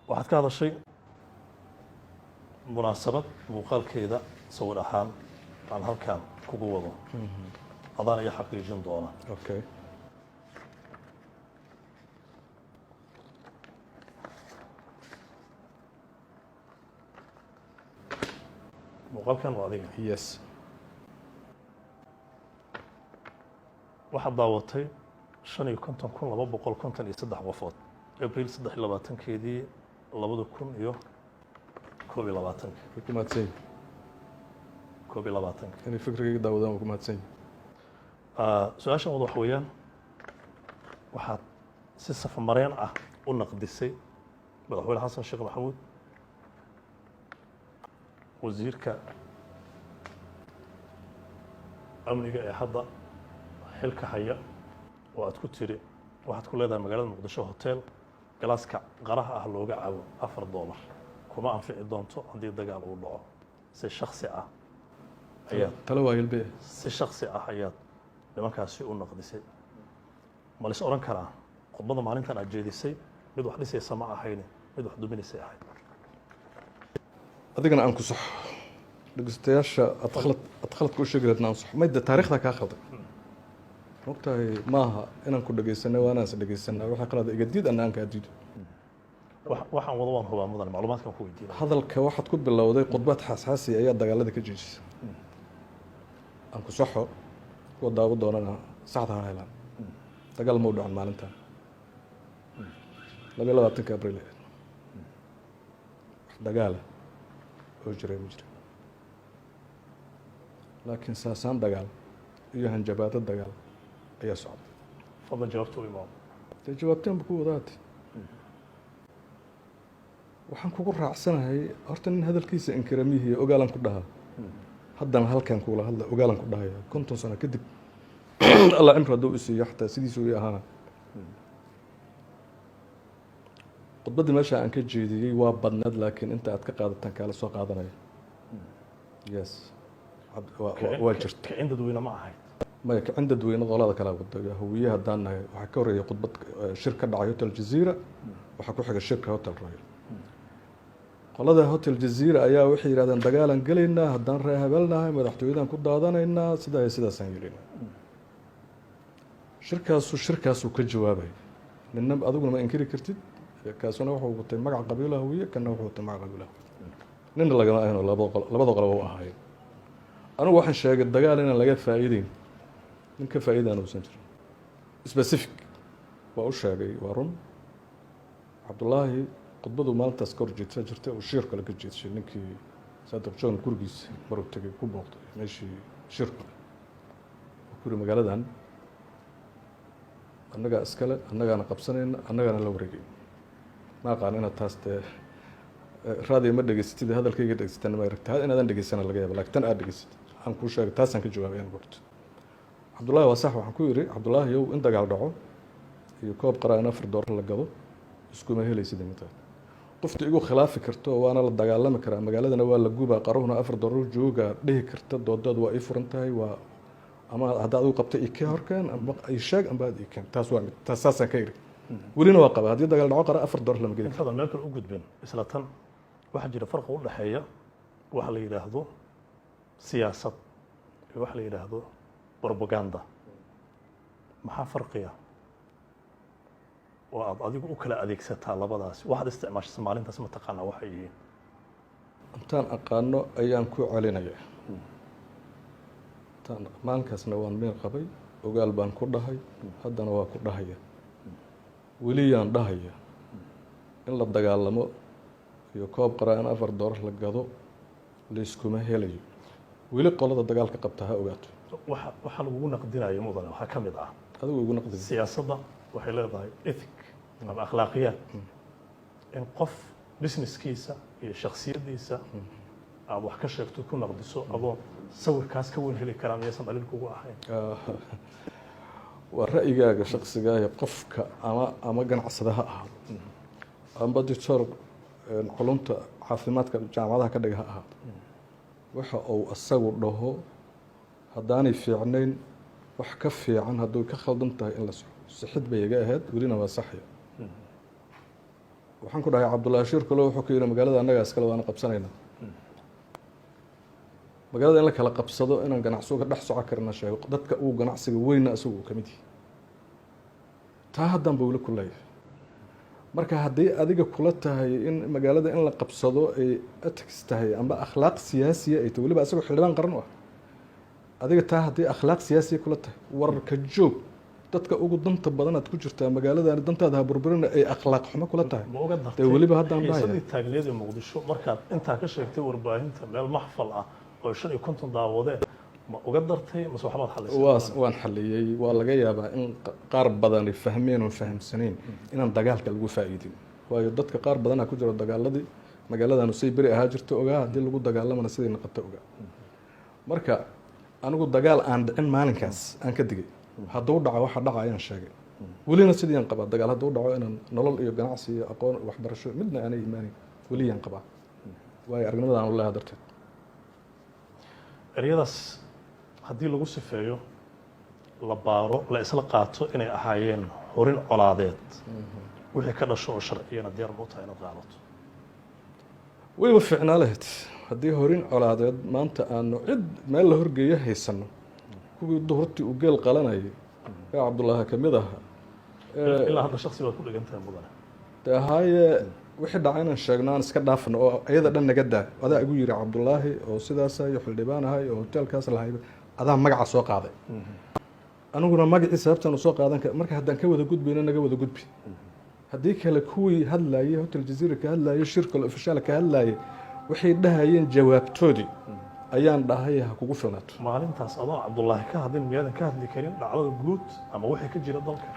waxaad ka hadashay munaasabad muuqaalkeeda sawir ahaan aan halkan kugu wado adaan iyo xaqiijin doona okay muuqaalkan waa adiga yes waxaad daawatay 55,253 qofood abriil 23keedii 2021 ku mahadsan inay fikrigayga daawadaan waa ku mahadsan su-aashan wada waxa weeyaan waxaad si safamareen ah u naqdisay madaxweyne xasan sheekh maxamuud wasiirka amniga ee hadda xilka haya oo aad ku tiri waxaad ku leedahay magaalada muqdisho hotel galaaska qaraha ah looga cabo $4 kuma anfici doonto haddii dagaal uu dhaco si shakhsi ah ayaad talo waa hilbe si shakhsi ah ayaad nimankaasi u naqdisay ma lis oran karaa khudbada maalintan aad jeedisay mid wax dhisaysa ma ahayn mid wax duminaysay ahayd adigana aan ku sax dhageystayaasha aad khaladka u sheegi lahayd aan sax mayda taariikhda kaa khalday mogtahay maaha inaan ku dhageysanay waana is dhageysanay waxa qalad iga diid aan ka diido waxaan wada waan hubaa mudan macluumaadkan ku weydiinay hadalka waxaad ku bilowday khudbad xasaasi ayaa dagaalada ka jeedisay aan ku saxo kuwa daawo doonana saxda ha helaan dagaal ma u dhacon maalintan 22 abriil dagaala oo jiray ma jira laakiin saasaan dagaal iyo hanjabaado dagaal ayaa socday fadlan jawaabta u imaado dee jawaabteenba ku wadaatay waxaan kugu raacsanahay horta nin hadalkiisa inkiramihii ogaalan ku dhahaa haddana halkan kula hadla ogaalan ku dhahaya 50 sano kadib allah cimri hadduu isiiyo xataa sidiisuu ii ahaana khudbaddii meesha aan ka jeediyey waa badneed laakiin inta aad ka qaadataan kaala soo qaadanaya yes waa jirta kicin dadweyne ma ahayd maya kicin dadweyne qolada kala wada hawiye haddaan nahay waxaa ka horreeya khudbad shir ka dhacay hotel jazeera waxaa ku xiga shirka hotel royal qolada hotel jazeera ayaa waxay yidhahdeen dagaalan gelaynaa haddaan ree habelnahay madaxtooyadan ku daadanaynaa sidaa iyo sidaasaan yelinaa shirkaasuu ka jawaabay ninna adiguna ma inkiri kartid kaasuna wuxuu watay magac qabiilo hawiye kana wuxuu watay magac qabiilo hawiye ninna lagama ahayn oo labada qoloba u ahaayeen anigu waxaan sheegay dagaal inaan laga faa'iideyn nin ka faa'iidaan uusan jirin specific waa u sheegay waa run cabdullaahi khudbadu maalintaas ka horjeedsan jirtay oo shir kale ka jeedshay ninkii saadiq john gurigiisa maruu tegay ku booqday meeshii shir kale kuri magaaladan annagaa iskale annagaana qabsanayna annagaana la wareegay ma aqaan inaad taas dee raadiyo ma dhegeysatid hadalkayga dhegeysatan ma aragta inaadan dhegeysana laga yaaba laakiin tan aad dhegeysatid waxaan kuu sheegay taasaan ka jawaabay aan gorto cabdullaahi waa sax waxaan ku yidhi cabdullaahi yow in dagaal dhaco iyo koob qaraa in $4 la gado iskuma helaysid intaad qofta igu khilaafi karto waana la dagaalami karaa magaaladana waa la gubaa qaruhuna $4 jooga dhihi karta doodaad waa ii furan tahay waa ama hadda adigu qabtay ikee horkeen ama ay sheeg amba aad ikeen taas waa mid taas saasaan ka iri welina waa qaba haddii dagaal dhaco qara $4 lama geli intadan meel kale u gudbin isla tan waxaa jira farqi u dhexeeya waxa la yidhaahdo siyaasad iyo waxa la yidhaahdo propaganda maxaa farqiya oo aad adigu u kala adeegsataa labadaasi waxaad isticmaashay maalintaas ma taqaanaa waxay yihiin intaan aqaano ayaan ku celinayaa maalinkaasna waan meel qabay ogaal baan ku dhahay haddana waa ku dhahaya weliyaan dhahaya in la dagaalamo iyo koob qaraa in $4 la gado layskuma helayo weli qolada dagaalka qabta ha ogaato waxa lagugu naqdinayo mudane waxaa ka mid ah adigu igu naqdi siyaasadda waxay leedahay ethic ama akhlaaqiyaad in qof businesskiisa iyo shakhsiyaddiisa aad wax ka sheegto ku naqdiso adoo sawirkaas ka weyn heli karaa miyaysan dhaliil kugu ahayn waa ra'yigaaga shakhsigaaga qofka ama ganacsada ha ahaado amba doctor culumta caafimaadka jaamacadaha ka dhiga ha ahaado waxa uu asagu dhaho haddaanay fiicnayn wax ka fiican hadduu ka khaldan tahay in la soxo sixid bay iga ahayd welina waa saxya waxaan ku dhahay cabdullaahi shiir kale wuxuu ka yidhi magaalada annagaa iskale waana qabsanaynaa magaalada in la kala qabsado inaan ganacsiga dhex soco karna sheego dadka uu ganacsiga weyna isagu uu ka mid yahay taa haddaan ba weli ku leeyahay marka haddii adiga kula tahay in magaalada in la qabsado ay ethics tahay amba akhlaaq siyaasiya ay tahay weliba isagoo xildhibaan qaran u ah adiga taa haddii akhlaaq siyaasiya kula tahay wararka joog dadka ugu danta badan aad ku jirtaa magaaladan dantaada ha burburina ay akhlaaq xumo kula tahay ma uga dartay dee weliba haddaan xiisadii taagneed ee muqdisho markaad intaa ka sheegtay warbaahinta meel maxfal ah oo 50 daawadeen ma uga dartay mase waxbaad xalisay waan xaliyey waa laga yaabaa in qaar badani fahmeen oo fahamsanayn inaan dagaalka lagu faa'iidin waayo dadka qaar badanaa ku jiro dagaaladii magaaladan say beri ahaa jirto ogaa haddii lagu dagaalamana siday noqoto ogaa marka anigu dagaal aan dhicin maalinkaas aan ka digay hadduu dhaco waxa dhaca ayaan sheegay welina sidiyaan qabaa dagaal hadduu dhaco inaan nolol iyo ganacsi iyo aqoon waxbarasho midna aanay imaanin weliyaan qabaa waayo aragnimada aan u leeyahay darteed eryadaas haddii lagu sifeeyo la baaro la isla qaato inay ahaayeen horin colaadeed wixii ka dhasho oo sharciyana diyaar ma u tahay inaad qaadato wayba fiicnaa lahayd haddii horin colaadeed maanta aanu cid meel la horgeeyo haysano kuwii duhurtii uu geel qalanayay ee cabdullaahi ka mid ahaa ilaa hadda shaksi baad ku dhegan tahay mudane dee ahaaye wixii dhaca inaan sheegno aan iska dhaafno oo iyada dhan naga daa adaa igu yidhi cabdullaahi oo sidaasa iyo xildhibaan ahay oo hoteelkaas lahay adaa magaca soo qaaday aniguna magacii sababtaan usoo qaadan marka haddaan ka wada gudbayno naga wada gudbi haddii kale kuwii hadlayay hotel jaziira ka hadlayay shirkal ofishaal ka hadlayay waxay dhahayeen jawaabtoodii ayaan dhahay ha kugu filnaato maalintaas adoo cabdullaahi ka hadlin miyaadan ka hadli karin dhacdada guud ama wixii ka jira dalka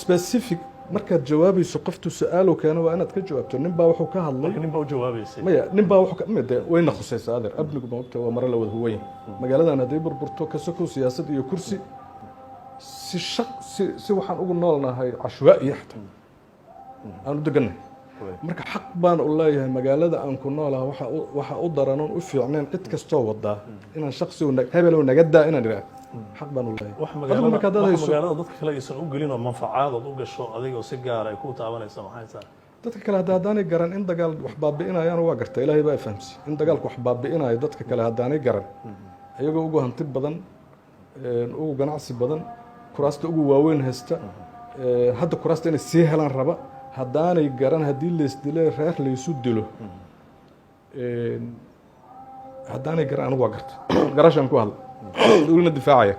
specific markaad jawaabayso qoftu su-aalow keena waa inaad ka jawaabto nin baa wuxuu ka hadlay nin baa u jawaabaysay maya nin baa wuxuu mide wayna khusaysaa adeer amnigu ma ogta waa mare la wada huwan magaaladan hadday burburto ka sokow siyaasad iyo kursi si waxaan ugu noolnahay cashwaa'iya xataa aan u degannahay marka xaq baan u leeyahay magaalada aan ku noolaha waxa u daranoon u fiicneen cid kastoo wadaa inaan shaksi hebelow naga daa inaan idhaah xaq baan u leeyahay wax magaalada dadka kale aysan u gelin oo manfacaadood u gasho adigoo si gaara ay ku taabanaysa maxay tahay dadka kale haddaanay garan in dagaal wax baabi'inayaan waa garta ilaahay baa fahamsi in dagaalku wax baabi'inayo dadka kale haddaanay garan ayagoo ugu hanti badan ugu ganacsi badan kuraasta ugu waaweyn haysta hadda kuraasta inay sii helaan raba haddaanay garan haddii laysdile reer laysu dilo haddaanay garan anigu waa garta garashaan ku hadla welina difaacaya